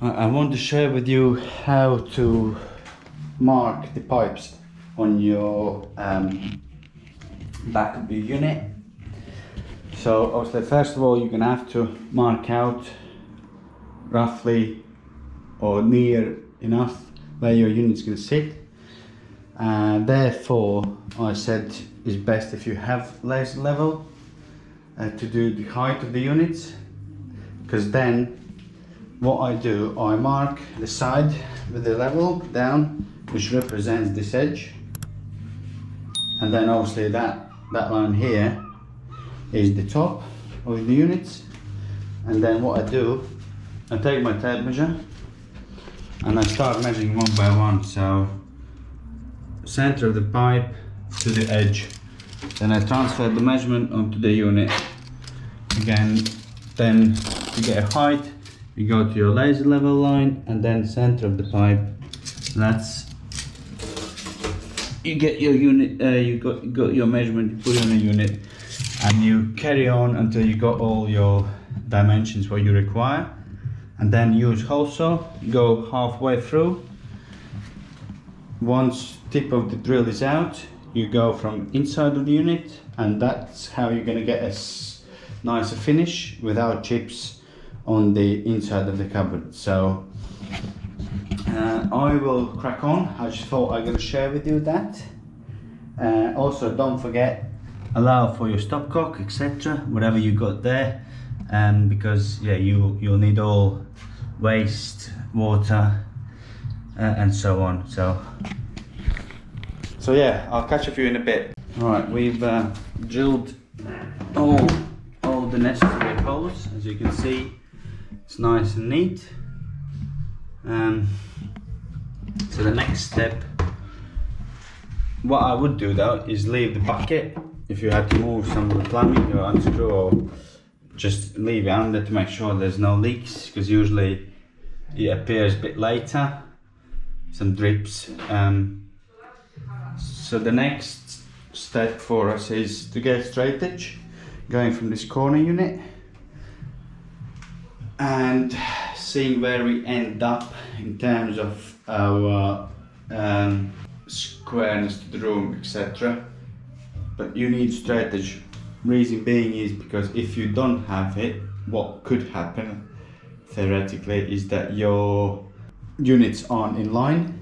I want to share with you how to mark the pipes on your back of the unit. So obviously first of all you're gonna have to mark out roughly or near enough where your unit's gonna sit. Therefore I said it's best if you have laser level to do the height of the units, because then what I do, I mark the side with the level down, which represents this edge, and then obviously that line here is the top of the units. And then what I do, I take my tape measure and I start measuring one by one. So center of the pipe to the edge, then I transfer the measurement onto the unit again. Then to get a height, you go to your laser level line and then center of the pipe. That's, you get your unit, you got your measurement, you put it on a unit, and you carry on until you got all your dimensions what you require. And then use hole saw, go halfway through. Once tip of the drill is out, you go from inside of the unit, and that's how you're gonna get a nicer finish without chips on the inside of the cupboard. So I will crack on. I just thought I'm going to share with you that. Also don't forget, allow for your stopcock, etc., whatever you got there, because yeah, you'll need all waste, water, and so on. So yeah, I'll catch up with you in a bit. Alright, we've drilled all the necessary holes. As you can see, it's nice and neat. So the next step, what I would do though, is leave the bucket. If you had to move some of the plumbing or unscrew, or just leave it under to make sure there's no leaks, because usually it appears a bit later, some drips. So the next step for us is to get straight edge going from this corner unit and seeing where we end up in terms of our squareness to the room, etc. But you need straight edge. Reason being is because if you don't have it, what could happen theoretically is that your units aren't in line,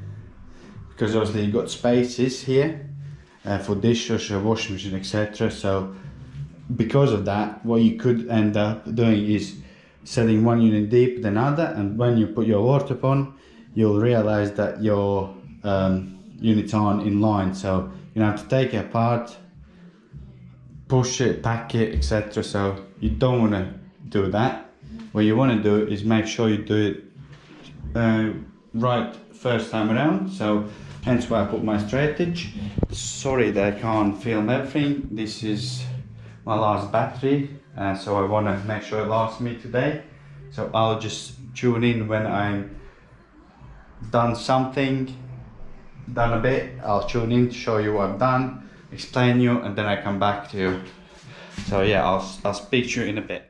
because obviously you've got spaces here for dishwasher, washing machine, etc. So because of that, what you could end up doing is setting one unit deeper than other, and when you put your worktop on, you'll realize that your units aren't in line. So you have to take it apart, push it, pack it, etc. So you don't want to do that. What you want to do is make sure you do it right first time around. So hence why I put my straight edge. Sorry that I can't film everything. This is my last battery, so I want to make sure it lasts me today. So I'll just tune in when I'm done something, done a bit. I'll tune in to show you what I've done, explain you, and then I come back to you. So yeah, I'll speak to you in a bit.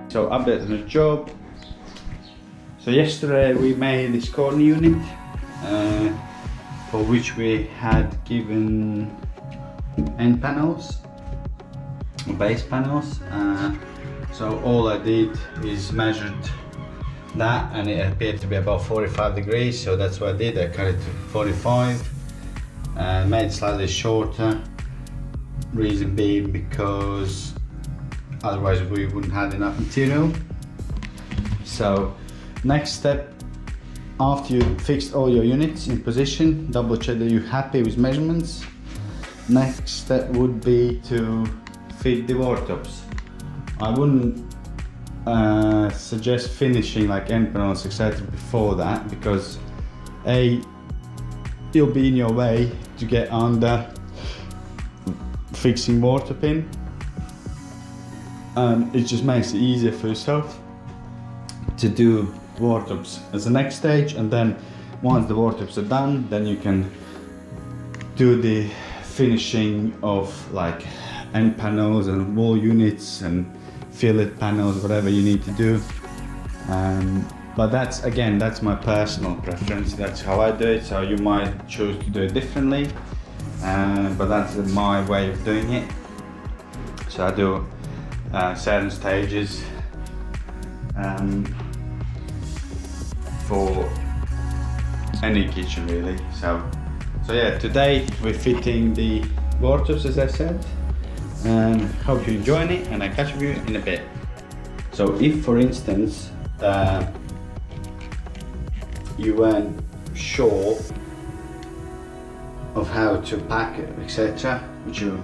So update on the job. So yesterday we made this corner unit for which we had given end panels, base panels. So all I did is measured that, and it appeared to be about 45 degrees. So that's what I did. I cut it to 45 and made it slightly shorter. Reason being because otherwise we wouldn't have enough material. So next step, after you fixed all your units in position, double check that you're happy with measurements. Next step would be to fit the worktops. I wouldn't suggest finishing like end panels, etc. before that, because A, you'll be in your way to get under fixing worktop in, and it just makes it easier for yourself to do worktops as the next stage, and then once the worktops are done, then you can do the finishing of like end panels and wall units and fillet panels, whatever you need to do. But that's my personal preference. That's how I do it. So you might choose to do it differently, but that's my way of doing it. So I do certain stages for any kitchen really. So yeah, today we're fitting the worktops as I said, and hope you're enjoying it, and I'll catch up with you in a bit. So if for instance you weren't sure of how to pack it, etc., which you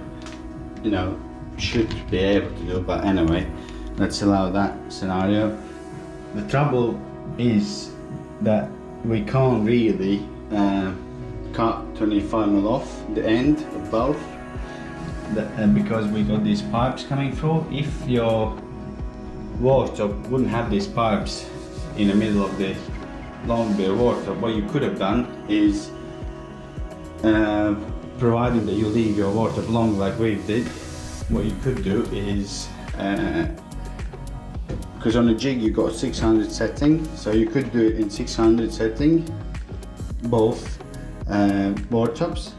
know should be able to do, but anyway, let's allow that scenario. The trouble is that we can't really cut 25mm off the end of both, because we got these pipes coming through. If your worktop wouldn't have these pipes in the middle of the long bit of worktop, what you could have done is, providing that you leave your worktop long like we did, what you could do is, because on a jig you got 600 setting, so you could do it in 600 setting, both worktops,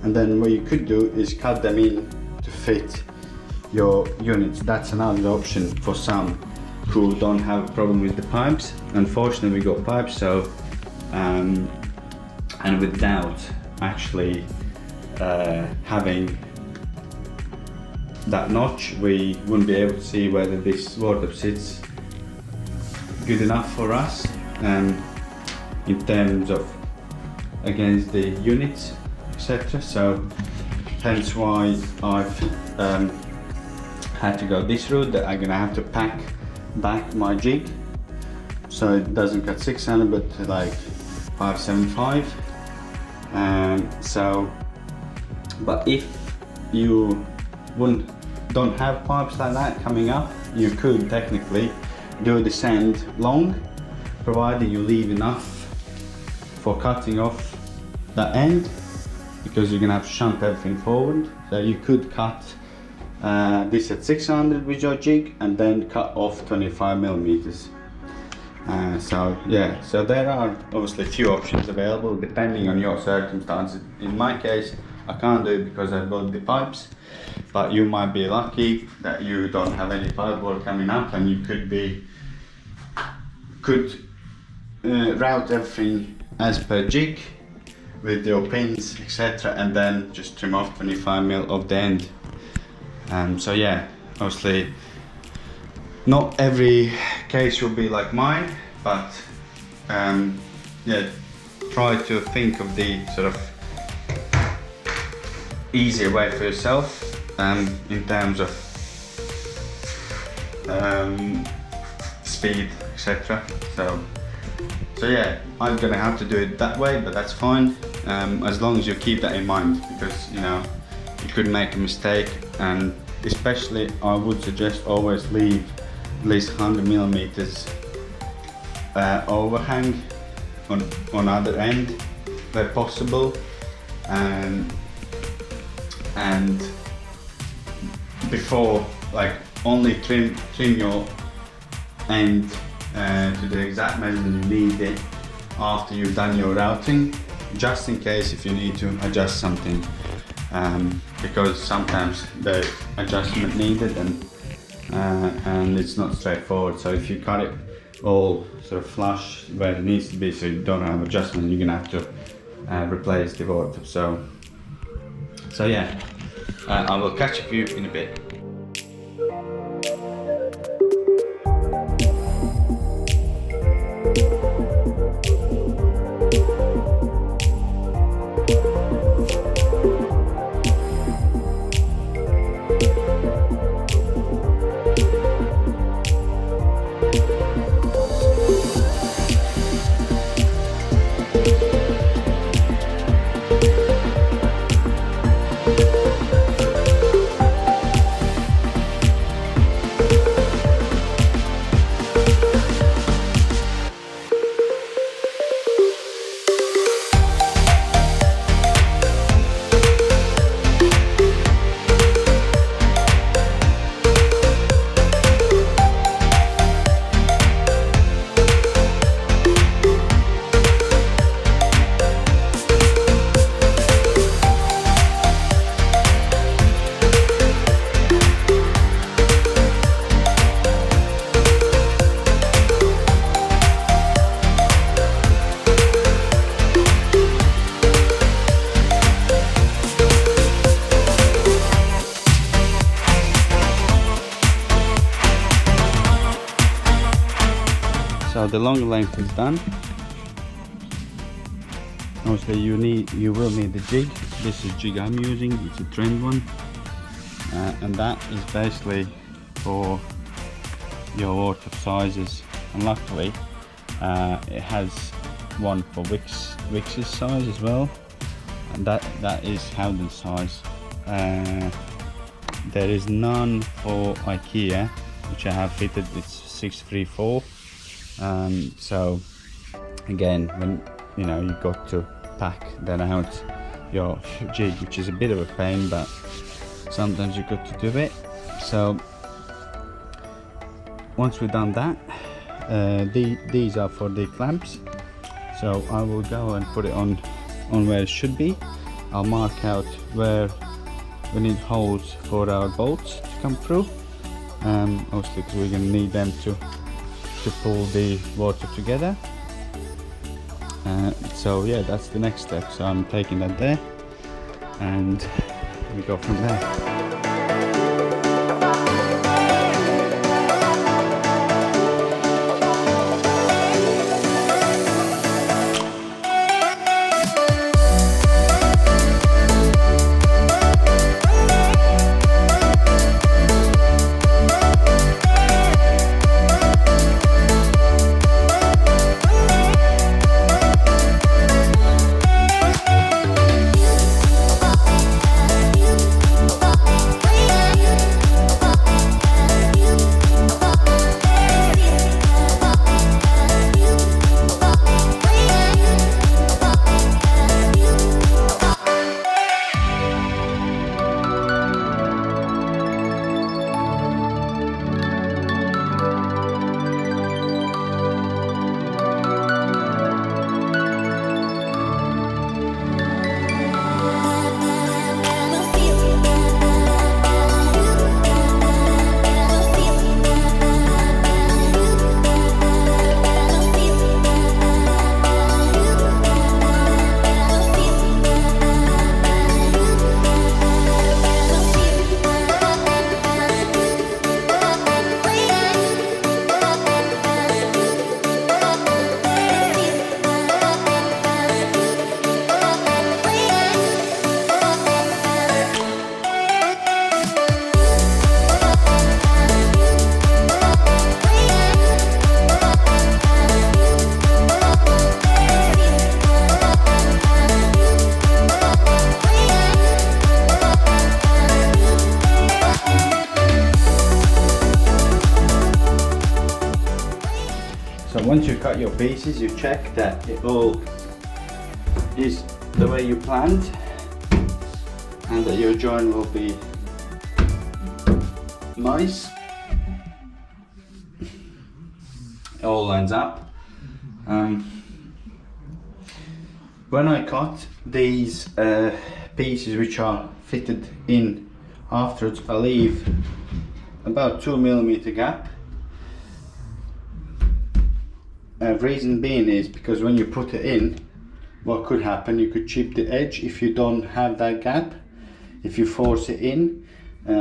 and then what you could do is cut them in to fit your units. That's another option for some who don't have a problem with the pipes. Unfortunately we got pipes, so and without actually having that notch, we wouldn't be able to see whether this worktop sits good enough for us in terms of against the units, etc. So hence why I've had to go this route, that I'm gonna have to pack back my jig so it doesn't cut 600 but like 575. But if you don't have pipes like that coming up, you could technically do the sand long, provided you leave enough for cutting off that end, because you're gonna have to shunt everything forward. So you could cut this at 600 with your jig and then cut off 25mm. So yeah, so there are obviously a few options available depending on your circumstances. In my case, I can't do it because I've got the pipes, but you might be lucky that you don't have any pipe work coming up, and you could route everything as per jig with your pins, etc., and then just trim off 25mm of the end. So yeah, obviously not every case will be like mine, but yeah, try to think of the sort of easier way for yourself in terms of speed, etc. So yeah, I'm gonna have to do it that way, but that's fine, as long as you keep that in mind, because you know you could make a mistake. And especially I would suggest always leave at least 100mm overhang on other end where possible, and before, like, only trim your end to the exact measurement you need it after you've done your routing, just in case if you need to adjust something, because sometimes the adjustment needed and it's not straightforward. So if you cut it all sort of flush where it needs to be, so you don't have adjustment, you're gonna have to replace the worktop. So yeah, I will catch up with you in a bit. the long length is done, obviously you will need the jig. This is jig I'm using, it's a trend one, and that is basically for your worktop sizes, and luckily it has one for Wickes size as well, and that is Howden size. There is none for IKEA, which I have fitted. It's 634. So again, when you got to pack then out your jig, which is a bit of a pain, but sometimes you got to do it. So once we've done that, these are for the clamps. So I will go and put it on where it should be. I'll mark out where we need holes for our bolts to come through, obviously because we're going to need them to pull the water together. So yeah, that's the next step. So I'm taking that there and we go from there. Once you cut your pieces, you check that it all is the way you planned and that your joint will be nice. It all lines up. When I cut these pieces which are fitted in afterwards, I leave about 2mm gap. Reason being is because when you put it in, what could happen, you could chip the edge if you don't have that gap, if you force it in.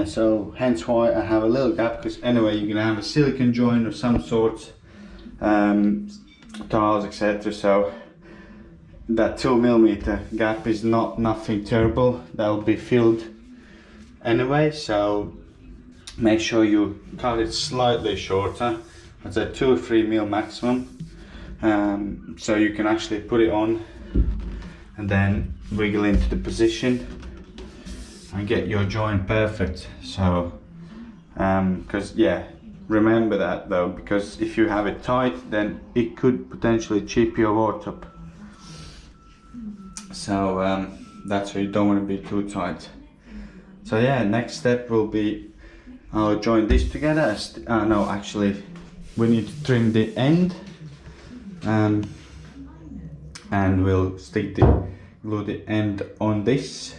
So hence why I have a little gap, because anyway you're going to have a silicone joint of some sort, tiles, etc. So that 2mm gap is nothing terrible, that will be filled anyway. So make sure you cut it slightly shorter, I'd say 2 or 3mm maximum, so you can actually put it on and then wiggle into the position and get your joint perfect. So because yeah, remember that though, because if you have it tight then it could potentially chip your worktop. So that's why you don't want to be too tight. So yeah, next step will be I'll join this together. No, actually we need to trim the end, and we'll glue the end on this,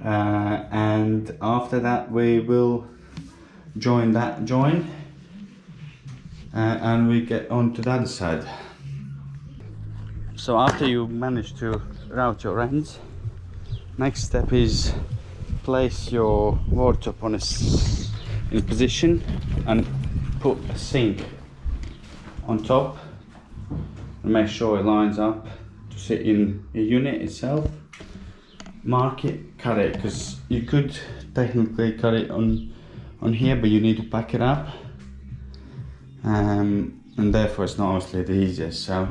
and after that we will join that joint, and we get on to the other side. So after you manage to route your ends, next step is place your worktop in a position and put a sink on top and make sure it lines up to sit in a unit itself. Mark it, cut it, because you could technically cut it on here, but you need to pack it up, and therefore it's not obviously the easiest. So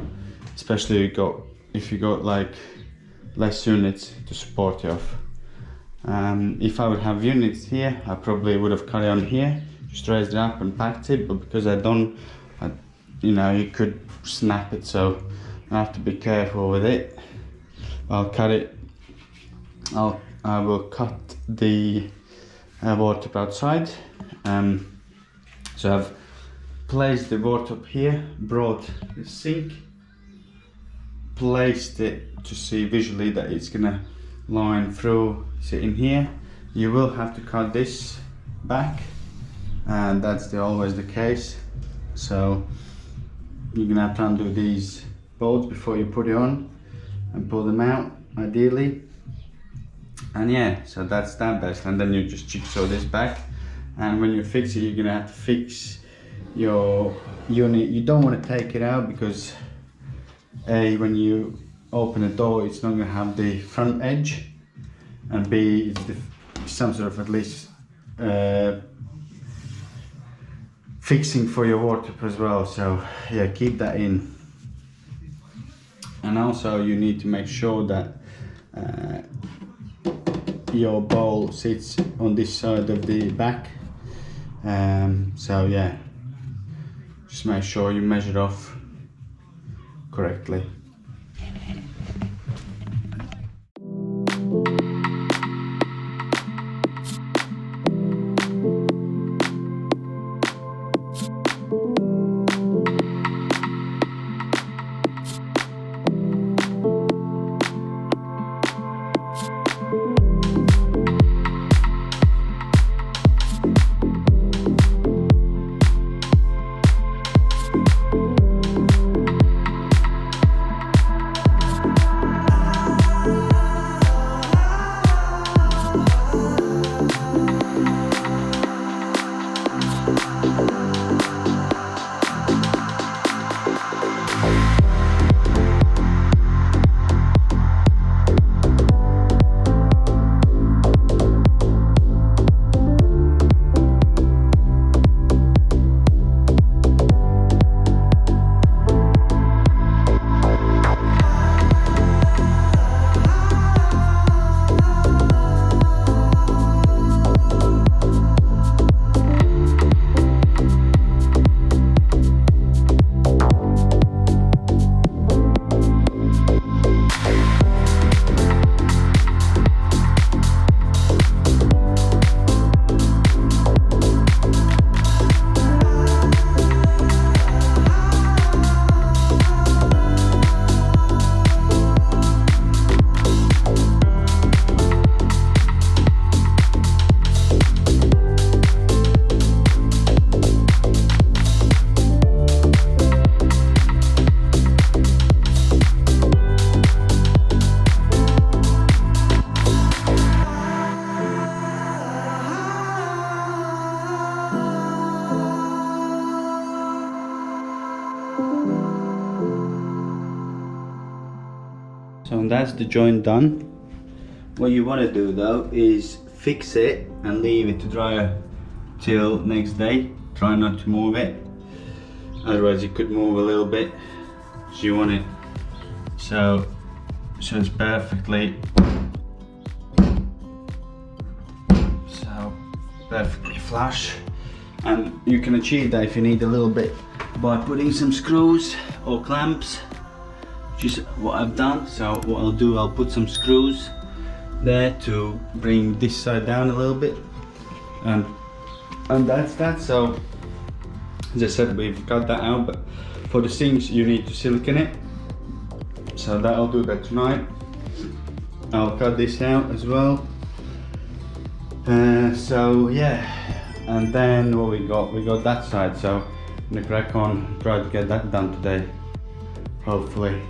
especially if you got like less units to support you off. If I would have units here, I probably would have cut it on here, just raised it up and packed it, but because I don't, you know, you could snap it, so I have to be careful with it. I'll cut it. I will cut the worktop outside. So I've placed the worktop here, brought the sink, placed it to see visually that it's gonna line through, sit in here. You will have to cut this back, and that's always the case. So you're gonna have to undo these bolts before you put it on and pull them out, ideally. And yeah, so that's that basically, and then you just jigsaw this back, and when you fix it, you're gonna have to fix your unit. You don't want to take it out because A, when you open the door, it's not gonna have the front edge, and B, it's some sort of at least fixing for your worktop as well. So yeah, keep that in. And also you need to make sure that your bowl sits on this side of the back. So yeah, just make sure you measure off correctly. So that's the joint done. What you want to do though is fix it and leave it to dry till next day. Try not to move it, otherwise it could move a little bit. So you want it so it's perfectly flush, and you can achieve that if you need a little bit by putting some screws or clamps, which is what I've done. So what I'll do, I'll put some screws there to bring this side down a little bit, and that's that. So as I said, we've got that out, but for the sinks you need to silicone it, so I'll do that tonight. I'll cut this out as well. So yeah, and then what we got that side, so I'm gonna crack on, try to get that done today, hopefully.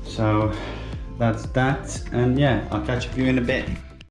So that's that, and yeah, I'll catch up with you in a bit.